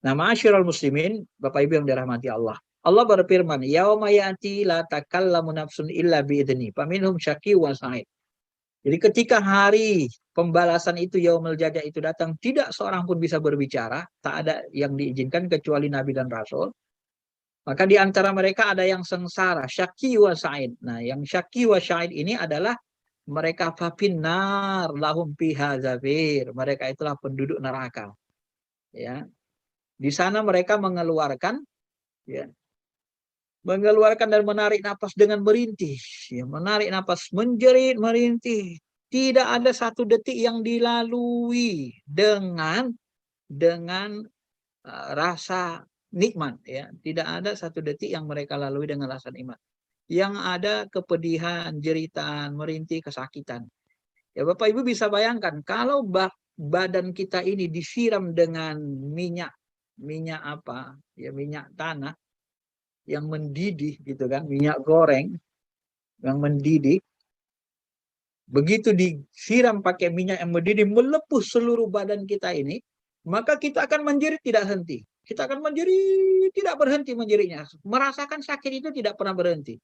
Nah, ma'asyiral muslimin, Bapak Ibu yang dirahmati Allah. Allah berfirman, yauma ya'ti la takallamu nafsun illa bi'idzni, faminhum syaqi wa sa'id. Jadi ketika hari pembalasan itu, yaumul jaza itu datang, tidak seorang pun bisa berbicara, tak ada yang diizinkan kecuali Nabi dan Rasul. Maka di antara mereka ada yang sengsara, syaqi wa sa'id. Nah, yang syaqi wa sa'id ini adalah mereka fafinnar lahum fiha zafir. Mereka itulah penduduk neraka. Ya. Di sana mereka mengeluarkan, ya, mengeluarkan dan menarik napas dengan merintih, ya, menarik napas, menjerit, merintih. Tidak ada satu detik yang dilalui dengan rasa nikmat, ya. Tidak ada satu detik yang mereka lalui dengan rasa nikmat. Yang ada kepedihan, jeritan, merintih, kesakitan. Ya, Bapak Ibu bisa bayangkan kalau badan kita ini disiram dengan minyak apa? Ya, minyak tanah yang mendidih gitu kan, minyak goreng yang mendidih. Begitu disiram pakai minyak yang mendidih, melepuh seluruh badan kita ini, maka kita akan menjerit tidak henti. Kita akan menjerit, tidak berhenti menjeritnya. Merasakan sakit itu tidak pernah berhenti.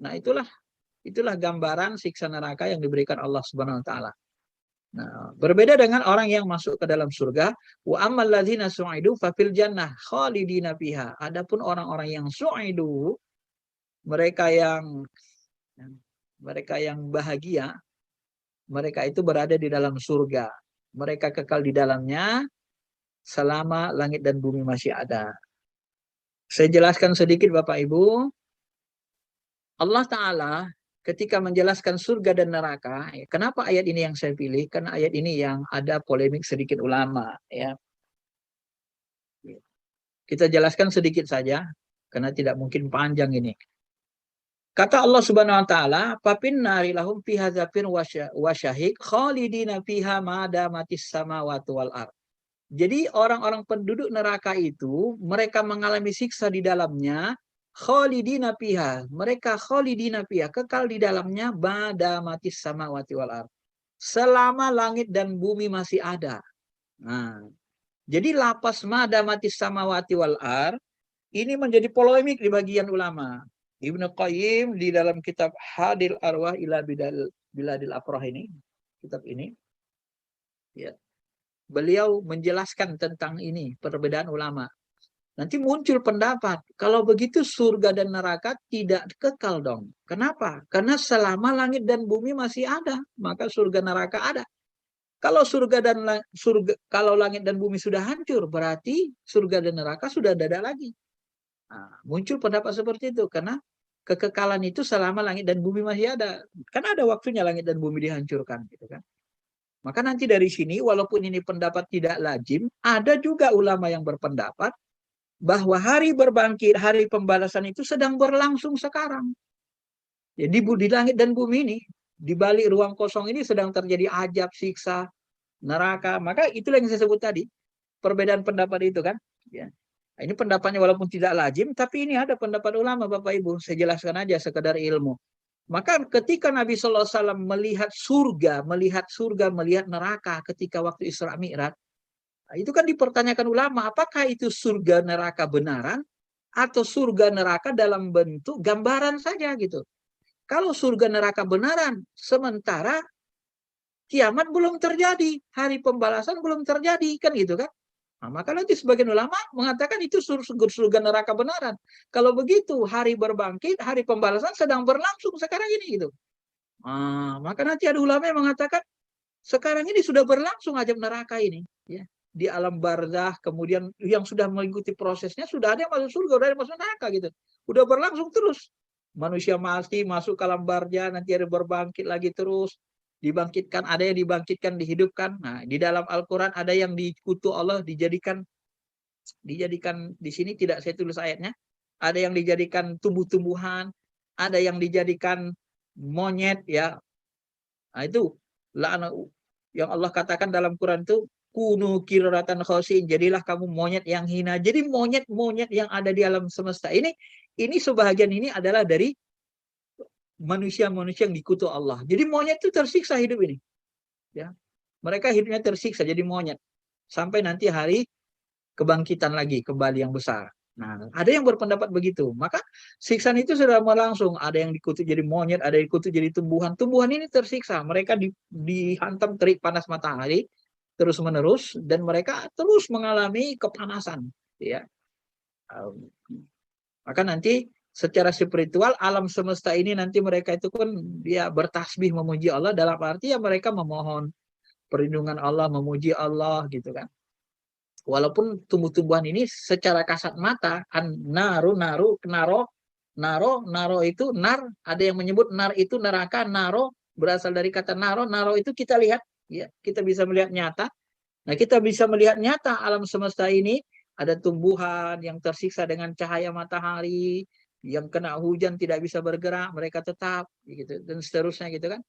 Nah, itulah gambaran siksa neraka yang diberikan Allah Subhanahu wa taala. Nah, berbeda dengan orang yang masuk ke dalam surga, wa ammal ladzina su'idu fa fil jannah khalidina fiha. Adapun orang-orang yang su'idu, mereka yang bahagia, mereka itu berada di dalam surga. Mereka kekal di dalamnya selama langit dan bumi masih ada. Saya jelaskan sedikit Bapak Ibu. Allah Ta'ala ketika menjelaskan surga dan neraka, ya, kenapa ayat ini yang saya pilih? Karena ayat ini yang ada polemik sedikit ulama, ya. Kita jelaskan sedikit saja, karena tidak mungkin panjang ini. Kata Allah Subhanahu wa taala, "Fapin nari lahum fiha zafir wa syahik khalidina fiha ma damatis samawati wal ard." Jadi orang-orang penduduk neraka itu mereka mengalami siksa di dalamnya, khalidina fiha, mereka khalidina fiha, kekal di dalamnya, badamatis samawati wal ard, selama langit dan bumi masih ada. Nah, jadi lapas madamatis samawati wal ard ini menjadi polemik di bagian ulama. Ibnu Qayyim di dalam kitab Hadil Arwah ila Biladil Afrah ini, kitab ini, ya, beliau menjelaskan tentang ini, perbedaan ulama. Nanti muncul pendapat, kalau begitu surga dan neraka tidak kekal dong. Kenapa? Karena selama langit dan bumi masih ada, maka surga neraka ada. Kalau kalau langit dan bumi sudah hancur, berarti surga dan neraka sudah tidak ada lagi. Nah, muncul pendapat seperti itu karena kekekalan itu selama langit dan bumi masih ada. Kan ada waktunya langit dan bumi dihancurkan, gitu kan. Maka nanti dari sini, walaupun ini pendapat tidak lazim, ada juga ulama yang berpendapat bahwa hari berbangkit, hari pembalasan itu sedang berlangsung sekarang. Jadi di langit dan bumi ini, di balik ruang kosong ini sedang terjadi azab, siksa, neraka. Maka itulah yang saya sebut tadi, perbedaan pendapat itu kan. Ya. Ini pendapatnya walaupun tidak lazim, tapi ini ada pendapat ulama, Bapak Ibu. Saya jelaskan aja sekedar ilmu. Maka ketika Nabi SAW melihat surga, melihat neraka ketika waktu Isra Mi'raj, itu kan dipertanyakan ulama, apakah itu surga neraka benaran atau surga neraka dalam bentuk gambaran saja gitu. Kalau surga neraka benaran, sementara kiamat belum terjadi, hari pembalasan belum terjadi, kan gitu kan? Nah, maka nanti sebagian ulama mengatakan itu surga neraka benaran. Kalau begitu, hari berbangkit, hari pembalasan sedang berlangsung sekarang ini gitu. Nah, maka nanti ada ulama yang mengatakan sekarang ini sudah berlangsung azab neraka ini, ya. Di alam barzah, kemudian yang sudah mengikuti prosesnya sudah ada yang masuk surga, sudah ada yang masuk neraka gitu. Udah berlangsung terus. Manusia mati masuk ke alam barzah, nanti ada berbangkit lagi terus. Dibangkitkan, ada yang dibangkitkan, dihidupkan. Nah, di dalam Al-Quran ada yang dikutuk Allah, dijadikan di sini tidak saya tulis ayatnya. Ada yang dijadikan tumbuh-tumbuhan, ada yang dijadikan monyet, ya. Nah, itu yang Allah katakan dalam Quran itu kunu kiratan khosin, jadilah kamu monyet yang hina. Jadi monyet-monyet yang ada di alam semesta ini sebahagian ini adalah dari manusia-manusia yang dikutuk Allah. Jadi monyet itu tersiksa hidup ini. Ya. Mereka hidupnya tersiksa jadi monyet. Sampai nanti hari kebangkitan lagi, kembali yang besar. Nah, ada yang berpendapat begitu. Maka siksaan itu sudah berlangsung. Ada yang dikutuk jadi monyet, ada yang dikutuk jadi tumbuhan. Tumbuhan ini tersiksa. Mereka dihantam terik panas matahari terus-menerus. Dan mereka terus mengalami kepanasan. Ya. Maka nanti secara spiritual alam semesta ini nanti mereka itu pun dia bertasbih memuji Allah, dalam arti ya mereka memohon perlindungan Allah, memuji Allah gitu kan. Walaupun tumbuh-tumbuhan ini secara kasat mata naro itu nar, ada yang menyebut nar itu neraka, naro berasal dari kata naro itu kita lihat, ya, kita bisa melihat nyata. Nah, kita bisa melihat nyata alam semesta ini ada tumbuhan yang tersiksa dengan cahaya matahari, yang kena hujan tidak bisa bergerak, mereka tetap gitu, dan seterusnya gitu kan.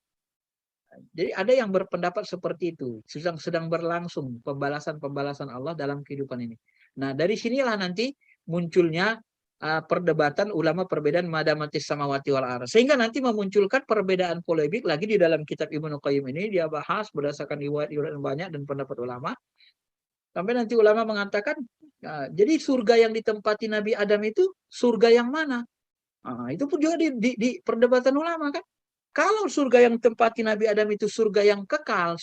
Jadi ada yang berpendapat seperti itu, sedang berlangsung pembalasan Allah dalam kehidupan ini. Nah, dari sinilah nanti munculnya perdebatan ulama, perbedaan madamatis samawati wal ardh, sehingga nanti memunculkan perbedaan polemik lagi di dalam kitab Ibnu Qayyim ini. Dia bahas berdasarkan riwayat banyak dan pendapat ulama, sampai nanti ulama mengatakan jadi surga yang ditempati Nabi Adam itu surga yang mana? Itu pun juga di perdebatan ulama kan. Kalau surga yang tempati Nabi Adam itu surga yang kekal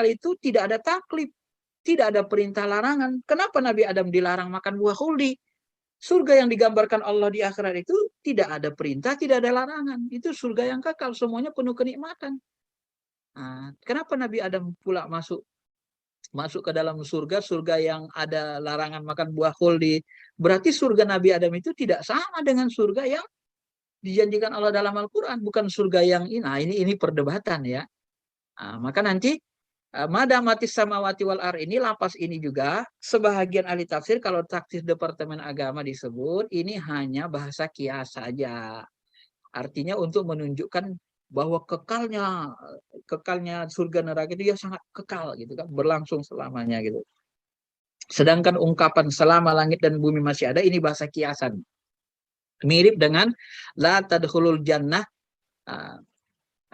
itu tidak ada taklif, tidak ada perintah larangan. Kenapa Nabi Adam dilarang makan buah khuldi? Surga yang digambarkan Allah di akhirat itu tidak ada perintah, tidak ada larangan. Itu surga yang kekal, semuanya penuh kenikmatan. Kenapa Nabi Adam pula masuk ke dalam surga yang ada larangan makan buah khuldi? Berarti surga Nabi Adam itu tidak sama dengan surga yang dijanjikan Allah dalam Al-Quran, bukan surga yang ini. Nah, ini perdebatan ya. Maka nanti madamatis samawati wal ardh ini, lapas ini juga sebahagian ahli tafsir, kalau tafsir Departemen Agama disebut ini hanya bahasa kias saja. Artinya untuk menunjukkan bahwa kekalnya surga neraka itu ya sangat kekal gitu kan, berlangsung selamanya gitu. Sedangkan ungkapan selama langit dan bumi masih ada, ini bahasa kiasan. Mirip dengan la tadkhulul jannah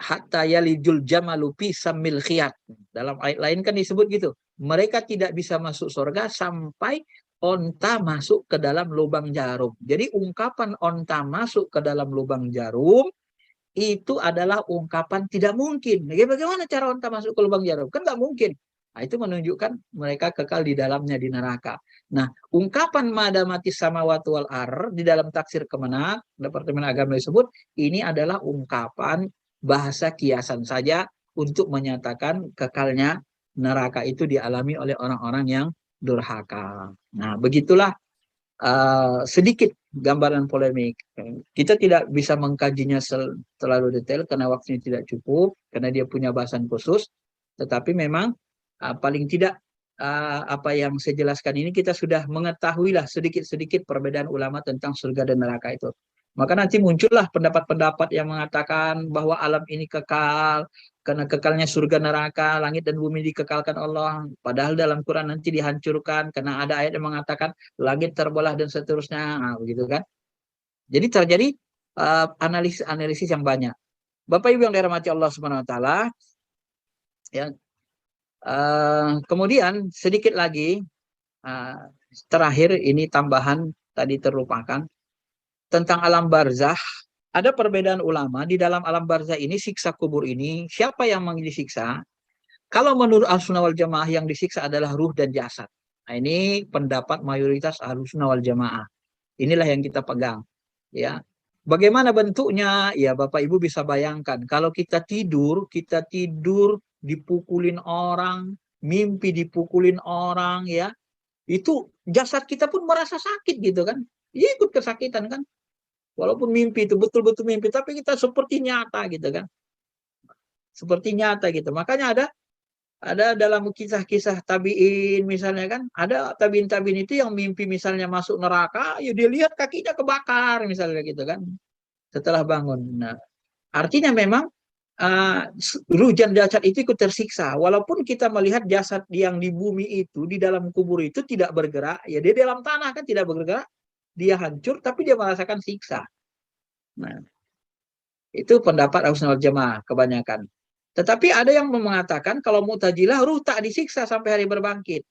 hatta yalijul jamalu fi samil khiyat. Dalam ayat lain kan disebut gitu. Mereka tidak bisa masuk surga sampai onta masuk ke dalam lubang jarum. Jadi ungkapan onta masuk ke dalam lubang jarum itu adalah ungkapan tidak mungkin. Bagaimana cara onta masuk ke lubang jarum? Kan nggak mungkin. Nah, itu menunjukkan mereka kekal di dalamnya di neraka. Nah, ungkapan madamatis samawati wal ardh di dalam tafsir Kemenak, Departemen Agama disebut, ini adalah ungkapan bahasa kiasan saja untuk menyatakan kekalnya neraka itu dialami oleh orang-orang yang durhaka. Nah, begitulah sedikit gambaran polemik. Kita tidak bisa mengkajinya terlalu detail karena waktunya tidak cukup, karena dia punya bahasan khusus, tetapi memang paling tidak apa yang saya jelaskan ini kita sudah mengetahuilah sedikit-sedikit perbedaan ulama tentang surga dan neraka itu. Maka nanti muncullah pendapat-pendapat yang mengatakan bahwa alam ini kekal, karena kekalnya surga neraka, langit dan bumi dikekalkan Allah. Padahal dalam Quran nanti dihancurkan, karena ada ayat yang mengatakan langit terbelah dan seterusnya, nah, begitu kan. Jadi terjadi analisis yang banyak. Bapak Ibu yang dirahmati Allah Subhanahu Wa Taala, ya. Kemudian sedikit lagi, terakhir ini tambahan tadi terlupakan tentang alam barzah. Ada perbedaan ulama di dalam alam barzah ini, siksa kubur ini, siapa yang disiksa? Kalau menurut Ahlussunnah wal Jamaah yang disiksa adalah ruh dan jasad. Nah, ini pendapat mayoritas Ahlussunnah wal Jamaah. Inilah yang kita pegang, ya. Bagaimana bentuknya? Ya, Bapak Ibu bisa bayangkan kalau kita tidur dipukulin orang, mimpi dipukulin orang, ya. Itu jasad kita pun merasa sakit gitu kan. Ya, ikut kesakitan kan. Walaupun mimpi itu betul-betul mimpi, tapi kita seperti nyata gitu kan. Seperti nyata gitu. Makanya ada dalam kisah-kisah tabiin misalnya kan, ada tabiin-tabiin itu yang mimpi misalnya masuk neraka, ya dia lihat kakinya kebakar misalnya gitu kan. Setelah bangun. Nah, artinya memang ruh dan jasad itu ikut tersiksa. Walaupun kita melihat jasad yang di bumi itu, di dalam kubur itu tidak bergerak, ya dia di dalam tanah kan tidak bergerak, dia hancur, tapi dia merasakan siksa. Nah, itu pendapat Ahlussunnah wal Jamaah kebanyakan. Tetapi ada yang mengatakan kalau Mu'tazilah ruh tak disiksa sampai hari berbangkit.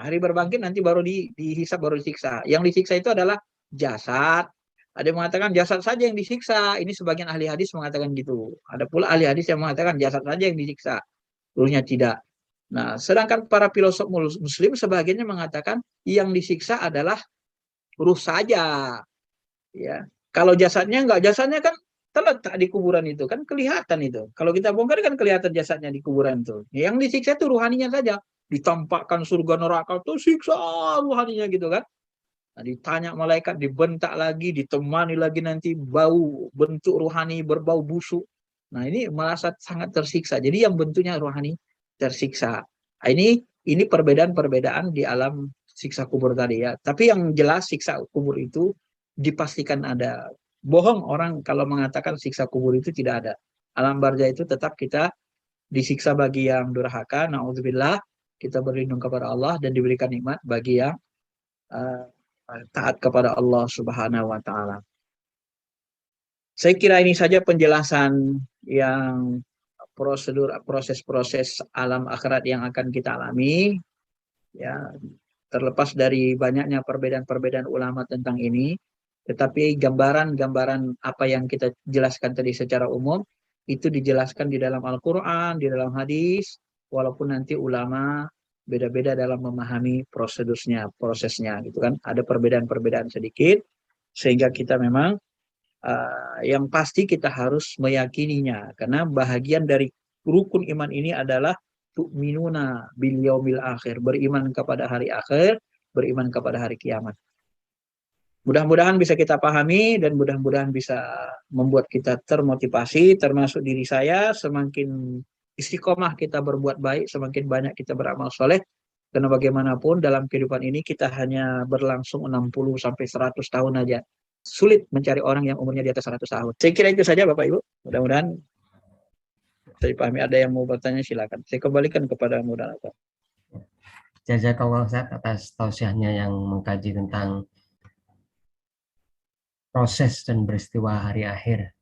Hari berbangkit nanti baru dihisab, baru disiksa. Yang disiksa itu adalah jasad. Ada yang mengatakan jasad saja yang disiksa. Ini sebagian ahli hadis mengatakan gitu. Ada pula ahli hadis yang mengatakan jasad saja yang disiksa, ruhnya tidak. Nah, sedangkan para filosof muslim sebagiannya mengatakan yang disiksa adalah ruh saja. Ya, kalau jasadnya enggak, jasadnya kan terletak di kuburan itu kan kelihatan itu. Kalau kita bongkar kan kelihatan jasadnya di kuburan itu. Yang disiksa itu ruhaninya saja. Ditampakkan surga neraka tuh siksa ruhaninya gitu kan. Nah, ditanya malaikat, dibentak lagi, ditemani lagi nanti bau bentuk rohani berbau busuk. Nah, ini merasa sangat tersiksa. Jadi yang bentuknya rohani tersiksa. Nah, ini perbedaan-perbedaan di alam siksa kubur tadi ya. Tapi yang jelas siksa kubur itu dipastikan ada. Bohong orang kalau mengatakan siksa kubur itu tidak ada. Alam barzah itu tetap kita disiksa bagi yang durhaka, naudzubillah, kita berlindung kepada Allah dan diberikan nikmat bagi yang taat kepada Allah Subhanahu wa taala. Saya kira ini saja penjelasan yang proses-proses alam akhirat yang akan kita alami. Ya, terlepas dari banyaknya perbedaan-perbedaan ulama tentang ini, tetapi gambaran-gambaran apa yang kita jelaskan tadi secara umum itu dijelaskan di dalam Al-Qur'an, di dalam hadis, walaupun nanti ulama beda-beda dalam memahami prosesnya gitu kan. Ada perbedaan-perbedaan sedikit sehingga kita memang yang pasti kita harus meyakininya karena bahagian dari rukun iman ini adalah tu'minuna bil yaumil akhir, beriman kepada hari akhir, beriman kepada hari kiamat. Mudah-mudahan bisa kita pahami dan mudah-mudahan bisa membuat kita termotivasi, termasuk diri saya, semakin istiqomah kita berbuat baik, semakin banyak kita beramal soleh. Karena bagaimanapun dalam kehidupan ini kita hanya berlangsung 60 sampai 100 tahun aja. Sulit mencari orang yang umurnya di atas 100 tahun. Saya kira itu saja Bapak Ibu. Mudah-mudahan saya pahami. Ada yang mau bertanya silakan. Saya kembalikan kepada moderator. Jazakallah Ustaz atas tausiahnya yang mengkaji tentang proses dan peristiwa hari akhir